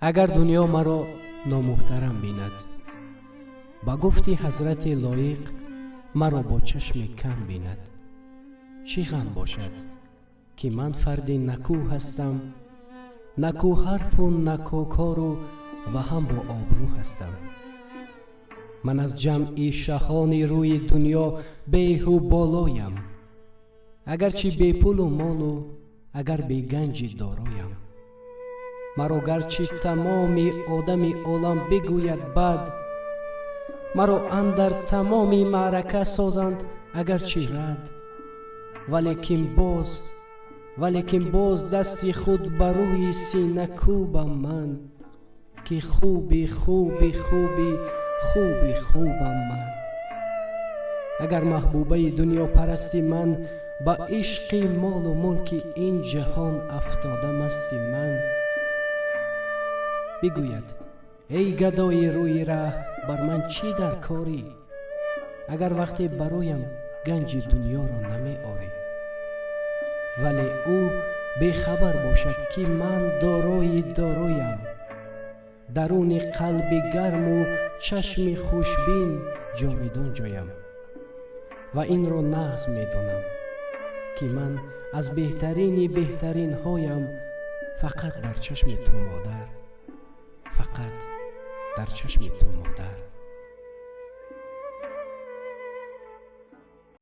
اگر دنیا مرا نامحترم بیند، با گفتی حضرت لایق مرا با چشم کم بیند، چی غم باشد که من فردی نکو هستم، نکو حرف و نکو کار و هم با آبرو هستم. من از جمعی شهان روی دنیا بیه و بالایم، اگرچه بی پول و مال و اگر بی گنج دارایم. مرا گرچه تمام آدم عالم بگوید بد، مرا اندر تمام معرکه سازند اگرچه رد. ولیکن باز دست خود بر روی سینه کوبم من، که خوبی خوبم من. اگر محبوبه دنیا پرستی من، با عشق مال و ملک این جهان افتاده مستی من. بگوید ای گدای روی ره بر من چی در کاری، اگر وقتی برایم گنج دنیا را نمی آری. ولی او بیخبر باشد که من دارایم، درون قلب گرم و چشم خوشبین جاویدان جایم. و این را نغز می دانم که من از بهترین هایم، فقط در چشم تو مادر، فقط در چشم تو مادر.